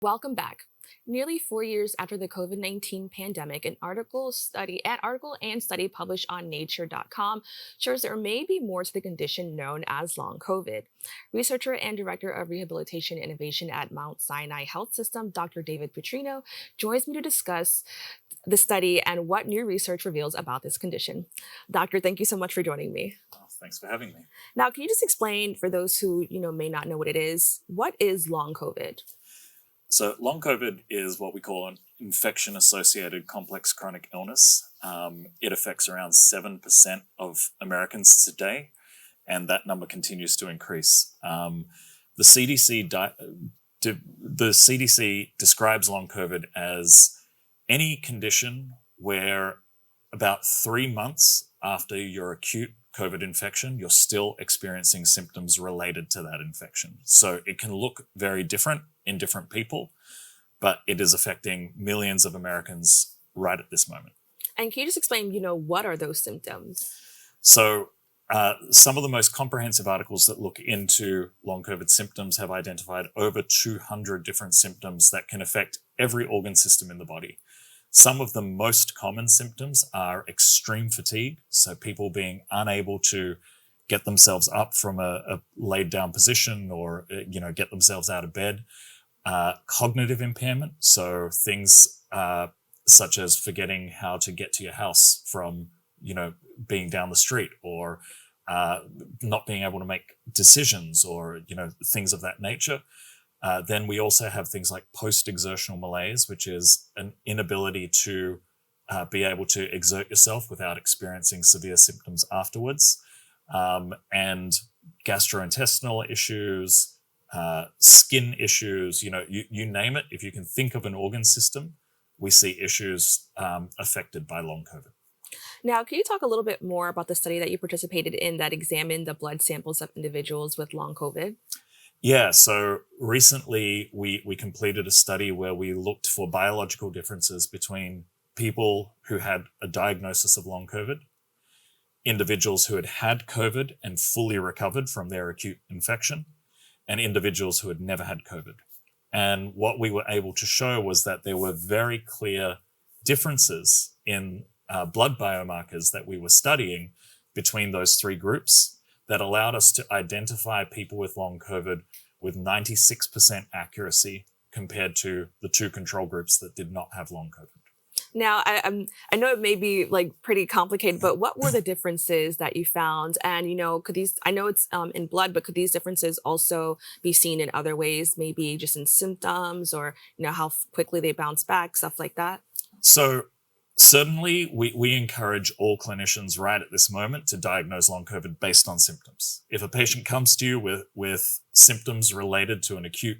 Welcome back. Nearly 4 years after the COVID-19 pandemic, an article and study published on nature.com shows there may be more to the condition known as long COVID. Researcher and Director of Rehabilitation Innovation at Mount Sinai Health System, Dr. David Putrino, joins me to discuss the study and what new research reveals about this condition. Doctor, thank you so much for joining me. Oh, thanks for having me. Now, can you just explain for those who, may not know what it is, what is long COVID? So, long COVID is what we call an infection associated complex chronic illness. It affects around 7% of Americans today, and that number continues to increase. The CDC describes long COVID as any condition where about 3 months after your acute COVID infection, you're still experiencing symptoms related to that infection. So it can look very different in different people, but it is affecting millions of Americans right at this moment. And can you just explain, what are those symptoms? So some of the most comprehensive articles that look into long COVID symptoms have identified over 200 different symptoms that can affect every organ system in the body. Some of the most common symptoms are extreme fatigue, so people being unable to get themselves up from a laid down position or get themselves out of bed. Cognitive impairment, so things such as forgetting how to get to your house from being down the street, or not being able to make decisions, or things of that nature. Then we also have things like post-exertional malaise, which is an inability to be able to exert yourself without experiencing severe symptoms afterwards, and gastrointestinal issues, skin issues, you name it. If you can think of an organ system, we see issues affected by long COVID. Now, can you talk a little bit more about the study that you participated in that examined the blood samples of individuals with long COVID? Yeah, so recently we completed a study where we looked for biological differences between people who had a diagnosis of long COVID, individuals who had had COVID and fully recovered from their acute infection, and individuals who had never had COVID. And what we were able to show was that there were very clear differences in blood biomarkers that we were studying between those three groups that allowed us to identify people with long COVID with 96% accuracy compared to the two control groups that did not have long COVID. Now, I know it may be like pretty complicated, but what were the differences that you found? And could these? I know it's in blood, but could these differences also be seen in other ways? Maybe just in symptoms, or how quickly they bounce back, stuff like that. So certainly, we encourage all clinicians right at this moment to diagnose long COVID based on symptoms. If a patient comes to you with symptoms related to an acute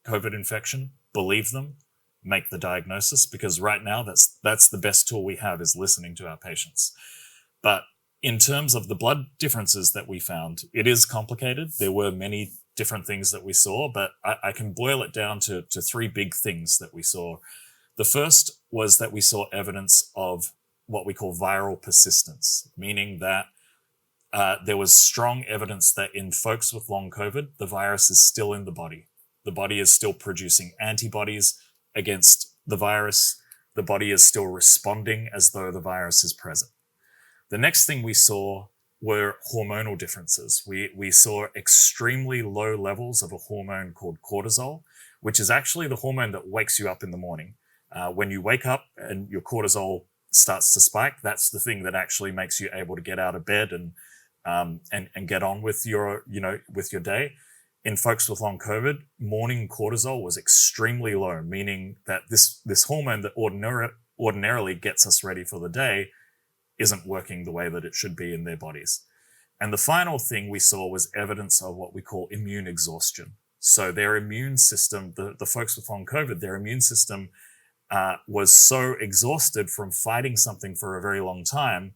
COVID infection, believe them, make the diagnosis, because right now that's the best tool we have, is listening to our patients. But in terms of the blood differences that we found, it is complicated. There were many different things that we saw, but I can boil it down to three big things that we saw. The first was that we saw evidence of what we call viral persistence, meaning that there was strong evidence that in folks with long COVID, the virus is still in the body. The body is still producing antibodies against the virus. The body is still responding as though the virus is present. The next thing we saw were hormonal differences. We saw extremely low levels of a hormone called cortisol, which is actually the hormone that wakes you up in the morning. When you wake up and your cortisol starts to spike, that's the thing that actually makes you able to get out of bed and get on with your day. In folks with long COVID, morning cortisol was extremely low, meaning that this hormone that ordinarily gets us ready for the day isn't working the way that it should be in their bodies. And the final thing we saw was evidence of what we call immune exhaustion. So their immune system, the folks with long COVID, their immune system was so exhausted from fighting something for a very long time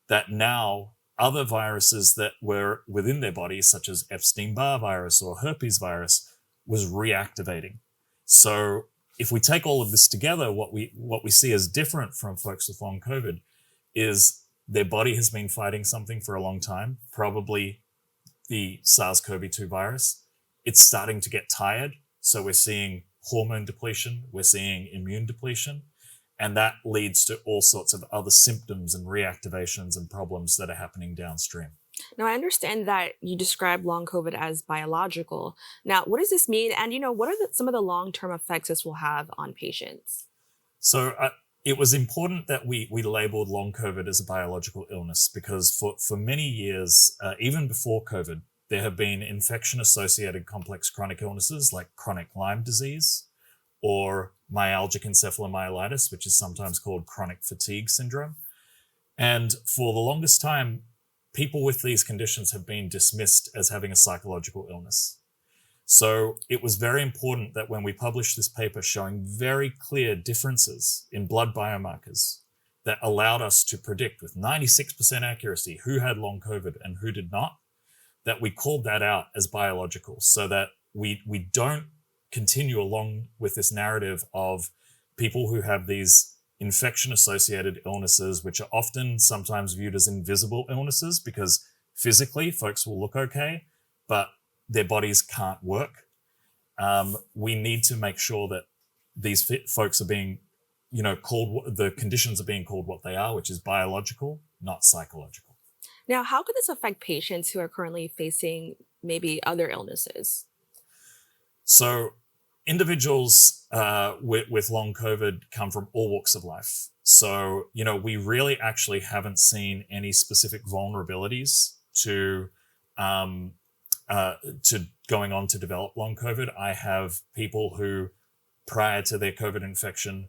that now other viruses that were within their bodies, such as Epstein-Barr virus or herpes virus, was reactivating. So if we take all of this together, what we see as different from folks with long COVID is their body has been fighting something for a long time, probably the SARS-CoV-2 virus. It's starting to get tired. So we're seeing hormone depletion, we're seeing immune depletion, and that leads to all sorts of other symptoms and reactivations and problems that are happening downstream. Now, I understand that you describe long COVID as biological. Now, what does this mean? And, what are some of the long term effects this will have on patients? So it was important that we labeled long COVID as a biological illness because for many years, even before COVID, there have been infection associated complex chronic illnesses like chronic Lyme disease or myalgic encephalomyelitis, which is sometimes called chronic fatigue syndrome. And for the longest time, people with these conditions have been dismissed as having a psychological illness. So it was very important that when we published this paper showing very clear differences in blood biomarkers that allowed us to predict with 96% accuracy who had long COVID and who did not, that we called that out as biological so that we don't continue along with this narrative of people who have these infection-associated illnesses, which are often sometimes viewed as invisible illnesses because physically folks will look okay, but their bodies can't work. We need to make sure that these folks are being, called, the conditions are being called what they are, which is biological, not psychological. Now, how could this affect patients who are currently facing maybe other illnesses? So individuals with long COVID come from all walks of life. So, we really actually haven't seen any specific vulnerabilities to going on to develop long COVID. I have people who, prior to their COVID infection,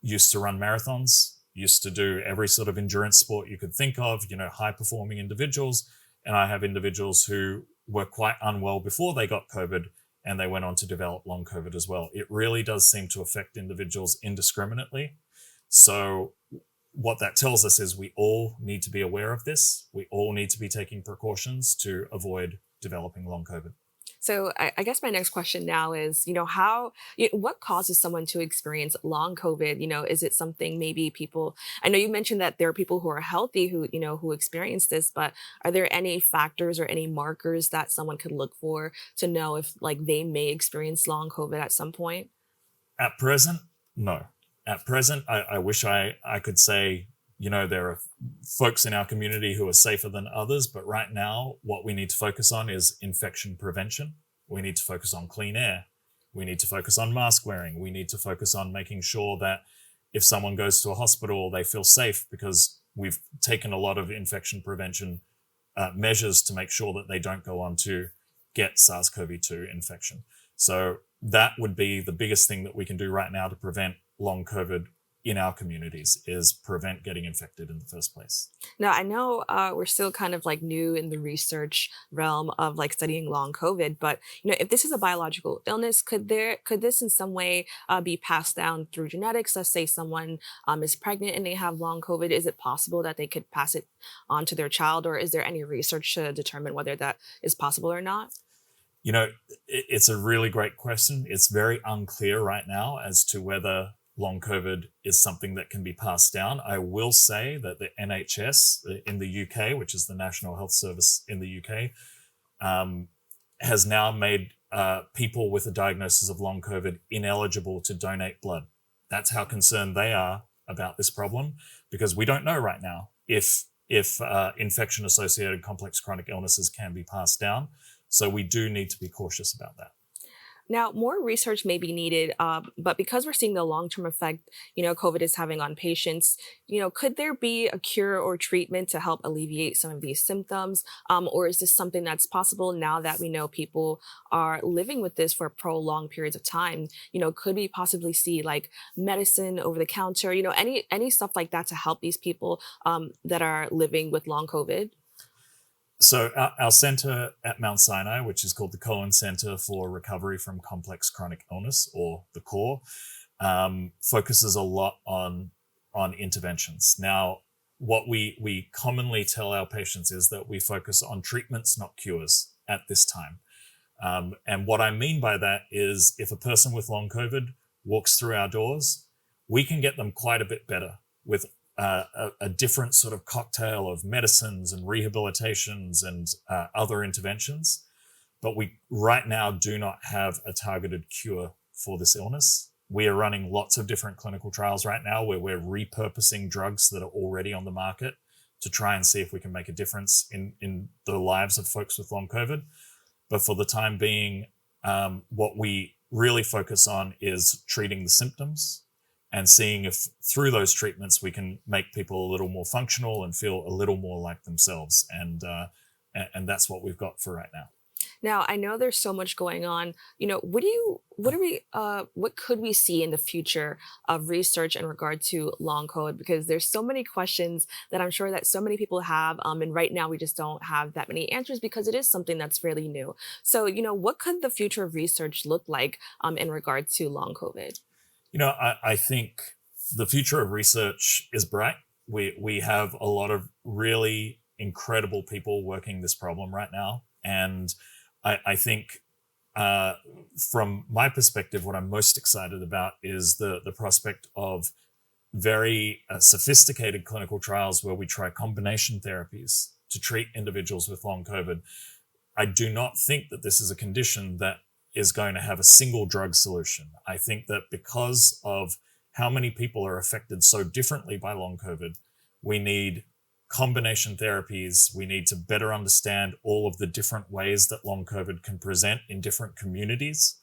used to run marathons, used to do every sort of endurance sport you could think of, high performing individuals. And I have individuals who were quite unwell before they got COVID and they went on to develop long COVID as well. It really does seem to affect individuals indiscriminately. So what that tells us is we all need to be aware of this. We all need to be taking precautions to avoid developing long COVID. So I guess my next question now is, what causes someone to experience long COVID? Is it something maybe people, I know you mentioned that there are people who are healthy who experience this, but are there any factors or any markers that someone could look for to know if like they may experience long COVID at some point? At present, no. At present, I wish I could say, there are folks in our community who are safer than others, but right now, what we need to focus on is infection prevention. We need to focus on clean air. We need to focus on mask wearing. We need to focus on making sure that if someone goes to a hospital, they feel safe because we've taken a lot of infection prevention measures to make sure that they don't go on to get SARS-CoV-2 infection. So that would be the biggest thing that we can do right now to prevent long COVID in our communities is prevent getting infected in the first place. Now, I know we're still kind of like new in the research realm of like studying long COVID, but if this is a biological illness, could this in some way be passed down through genetics? Let's say someone is pregnant and they have long COVID. Is it possible that they could pass it on to their child, or is there any research to determine whether that is possible or not? It's a really great question. It's very unclear right now as to whether long COVID is something that can be passed down. I will say that the NHS in the UK, which is the National Health Service in the UK, has now made people with a diagnosis of long COVID ineligible to donate blood. That's how concerned they are about this problem, because we don't know right now if infection-associated complex chronic illnesses can be passed down. So we do need to be cautious about that. Now, more research may be needed, but because we're seeing the long-term effect, COVID is having on patients, could there be a cure or treatment to help alleviate some of these symptoms? Or is this something that's possible now that we know people are living with this for prolonged periods of time? Could we possibly see like medicine over the counter, any stuff like that to help these people that are living with long COVID? So our center at Mount Sinai, which is called the Cohen Center for Recovery from Complex Chronic Illness, or the CORE, focuses a lot on interventions. Now, what we commonly tell our patients is that we focus on treatments, not cures at this time. And what I mean by that is if a person with long COVID walks through our doors, we can get them quite a bit better with a different sort of cocktail of medicines and rehabilitations and other interventions. But we right now do not have a targeted cure for this illness. We are running lots of different clinical trials right now where we're repurposing drugs that are already on the market to try and see if we can make a difference in the lives of folks with long COVID. But for the time being, what we really focus on is treating the symptoms and seeing if through those treatments we can make people a little more functional and feel a little more like themselves. And that's what we've got for right now. Now, I know there's so much going on. What could we see in the future of research in regard to long COVID? Because there's so many questions that I'm sure that so many people have, and right now we just don't have that many answers because it is something that's fairly new. So, what could the future of research look like in regard to long COVID? I think the future of research is bright. We have a lot of really incredible people working this problem right now. And I think from my perspective, what I'm most excited about is the prospect of very sophisticated clinical trials where we try combination therapies to treat individuals with long COVID. I do not think that this is a condition that is going to have a single drug solution. I think that because of how many people are affected so differently by long COVID, we need combination therapies. We need to better understand all of the different ways that long COVID can present in different communities,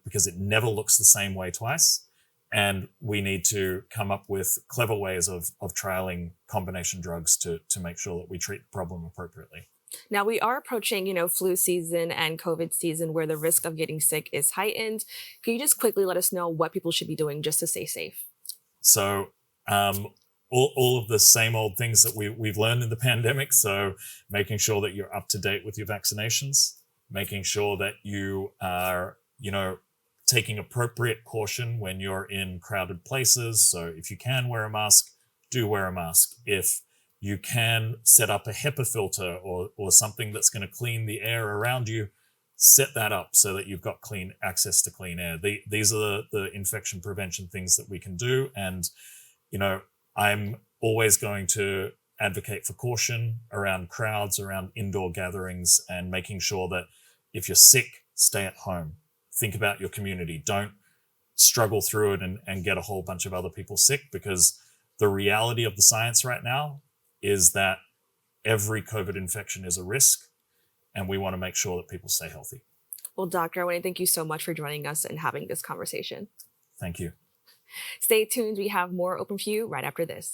because it never looks the same way twice. And we need to come up with clever ways of trialing combination drugs to make sure that we treat the problem appropriately. Now we are approaching, flu season and COVID season where the risk of getting sick is heightened. Can you just quickly let us know what people should be doing just to stay safe? So all of the same old things that we've learned in the pandemic. So making sure that you're up to date with your vaccinations, making sure that you are, taking appropriate caution when you're in crowded places. So if you can wear a mask, do wear a mask. If you can set up a HEPA filter or something that's going to clean the air around you, set that up so that you've got clean access to clean air. These are the infection prevention things that we can do. And, I'm always going to advocate for caution around crowds, around indoor gatherings, and making sure that if you're sick, stay at home. Think about your community. Don't struggle through it and get a whole bunch of other people sick, because the reality of the science right now is that every COVID infection is a risk, and we want to make sure that people stay healthy. Well, Doctor, I want to thank you so much for joining us and having this conversation. Thank you. Stay tuned. We have more Open for You right after this.